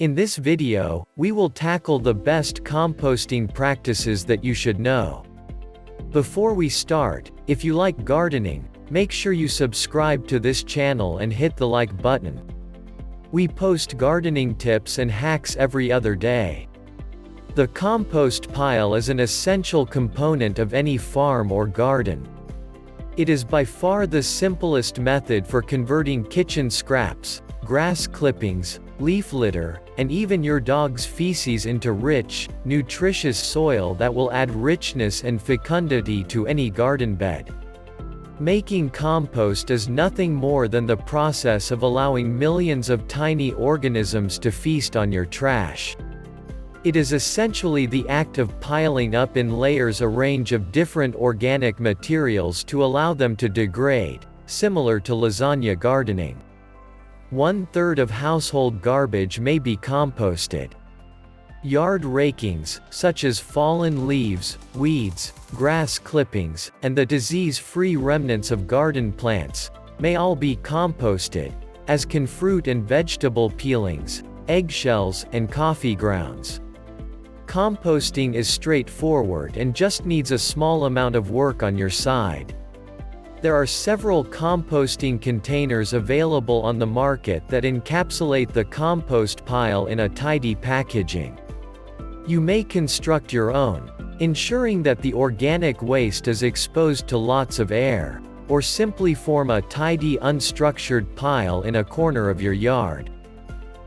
In this video, we will tackle the best composting practices that you should know. Before we start, if you like gardening, make sure you subscribe to this channel and hit the like button. We post gardening tips and hacks every other day. The compost pile is an essential component of any farm or garden. It is by far the simplest method for converting kitchen scraps, grass clippings, leaf litter, and even your dog's feces into rich, nutritious soil that will add richness and fecundity to any garden bed. Making compost is nothing more than the process of allowing millions of tiny organisms to feast on your trash. It is essentially the act of piling up in layers a range of different organic materials to allow them to degrade, similar to lasagna gardening. 1/3 of household garbage may be composted. Yard rakings, such as fallen leaves, weeds, grass clippings, and the disease-free remnants of garden plants, may all be composted, as can fruit and vegetable peelings, eggshells, and coffee grounds. Composting is straightforward and just needs a small amount of work on your side. There are several composting containers available on the market that encapsulate the compost pile in a tidy packaging. You may construct your own, ensuring that the organic waste is exposed to lots of air, or simply form a tidy unstructured pile in a corner of your yard.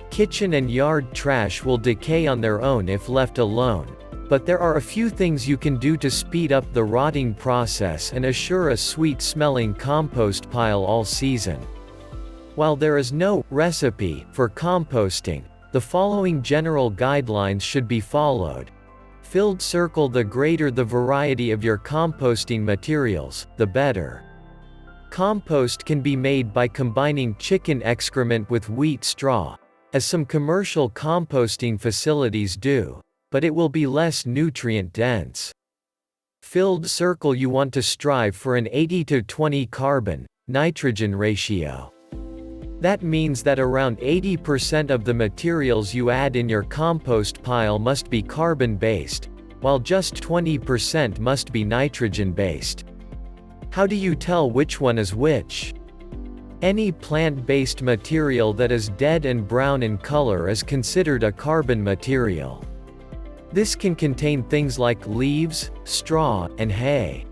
Kitchen and yard trash will decay on their own if left alone, but there are a few things you can do to speed up the rotting process and assure a sweet-smelling compost pile all season. While there is no recipe for composting, the following general guidelines should be followed. Filled circle: the greater the variety of your composting materials, the better. Compost can be made by combining chicken excrement with wheat straw, as some commercial composting facilities do, but it will be less nutrient-dense. Filled circle: you want to strive for an 80-20 carbon-nitrogen ratio. That means that around 80% of the materials you add in your compost pile must be carbon-based, while just 20% must be nitrogen-based. How do you tell which one is which? Any plant-based material that is dead and brown in color is considered a carbon material. This can contain things like leaves, straw, and hay.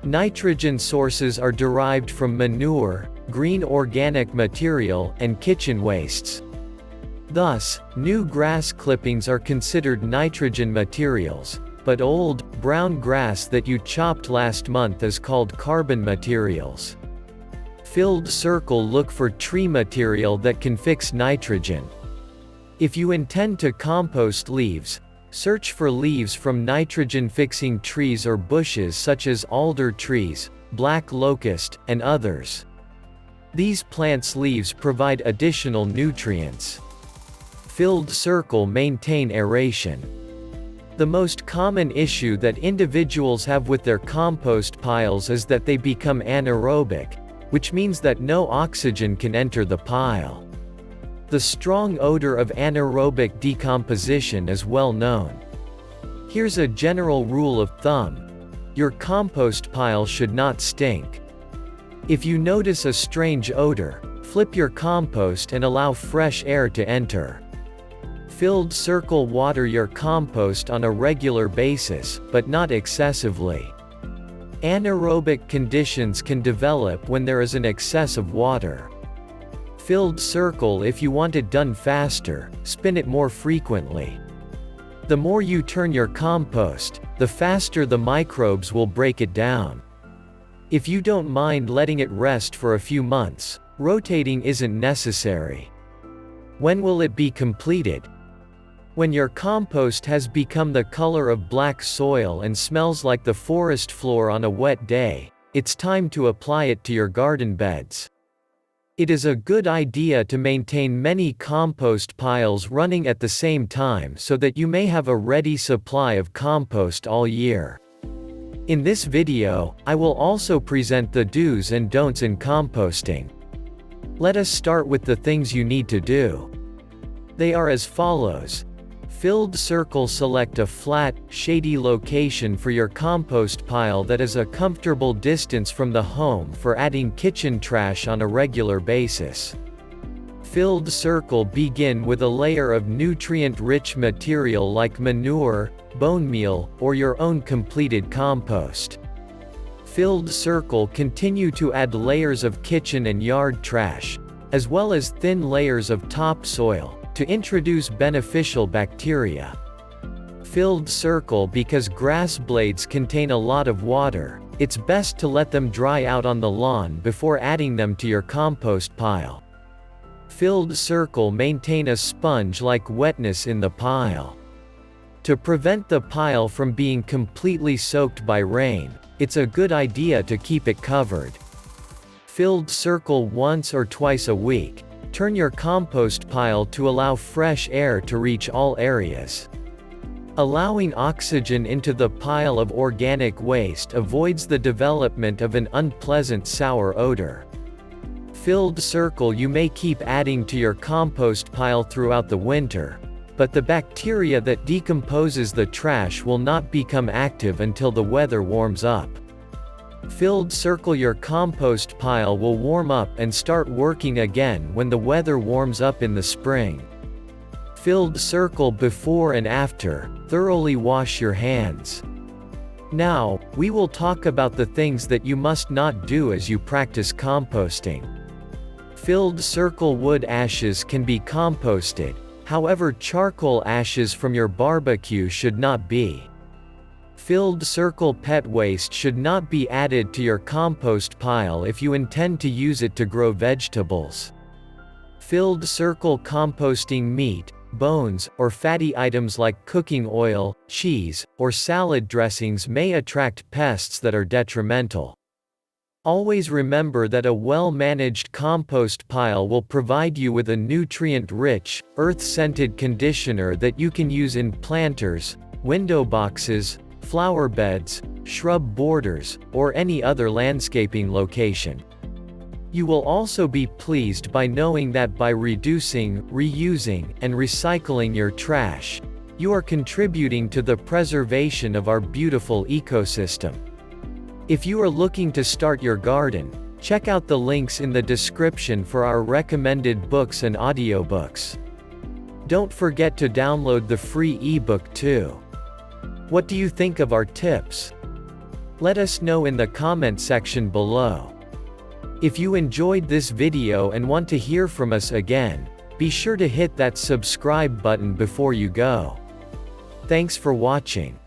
Nitrogen sources are derived from manure, green organic material, and kitchen wastes. Thus, new grass clippings are considered nitrogen materials, but old, brown grass that you chopped last month is called carbon materials. Filled circle: look for tree material that can fix nitrogen. If you intend to compost leaves, search for leaves from nitrogen-fixing trees or bushes such as alder trees, black locust, and others. These plants' leaves provide additional nutrients. Filled circle: maintain aeration. The most common issue that individuals have with their compost piles is that they become anaerobic, which means that no oxygen can enter the pile. The strong odor of anaerobic decomposition is well known. Here's a general rule of thumb: your compost pile should not stink. If you notice a strange odor, flip your compost and allow fresh air to enter. Filled circle: water your compost on a regular basis, but not excessively. Anaerobic conditions can develop when there is an excess of water. Filled circle: if you want it done faster, spin it more frequently. The more you turn your compost, the faster the microbes will break it down. If you don't mind letting it rest for a few months, rotating isn't necessary. When will it be completed? When your compost has become the color of black soil and smells like the forest floor on a wet day, it's time to apply it to your garden beds. It is a good idea to maintain many compost piles running at the same time so that you may have a ready supply of compost all year. In this video, I will also present the do's and don'ts in composting. Let us start with the things you need to do. They are as follows. Filled circle: select a flat, shady location for your compost pile that is a comfortable distance from the home for adding kitchen trash on a regular basis. Filled circle: begin with a layer of nutrient-rich material like manure, bone meal, or your own completed compost. Filled circle: continue to add layers of kitchen and yard trash, as well as thin layers of topsoil, to introduce beneficial bacteria. Filled circle: because grass blades contain a lot of water, it's best to let them dry out on the lawn before adding them to your compost pile. Filled circle: maintain a sponge-like wetness in the pile. To prevent the pile from being completely soaked by rain, it's a good idea to keep it covered. Filled circle: once or twice a week, turn your compost pile to allow fresh air to reach all areas. Allowing oxygen into the pile of organic waste avoids the development of an unpleasant sour odor. Filled circle: you may keep adding to your compost pile throughout the winter, but the bacteria that decomposes the trash will not become active until the weather warms up. Filled circle: your compost pile will warm up and start working again when the weather warms up in the spring. Filled circle: before and after, thoroughly wash your hands. Now, we will talk about the things that you must not do as you practice composting. Filled circle: wood ashes can be composted, however charcoal ashes from your barbecue should not be. Filled circle: pet waste should not be added to your compost pile if you intend to use it to grow vegetables. Filled circle: composting meat, bones, or fatty items like cooking oil, cheese, or salad dressings may attract pests that are detrimental. Always remember that a well-managed compost pile will provide you with a nutrient-rich, earth-scented conditioner that you can use in planters, window boxes, flower beds, shrub borders, or any other landscaping location. You will also be pleased by knowing that by reducing, reusing, and recycling your trash, you are contributing to the preservation of our beautiful ecosystem. If you are looking to start your garden, check out the links in the description for our recommended books and audiobooks. Don't forget to download the free ebook too. What do you think of our tips? Let us know in the comment section below. If you enjoyed this video and want to hear from us again, be sure to hit that subscribe button before you go. Thanks for watching.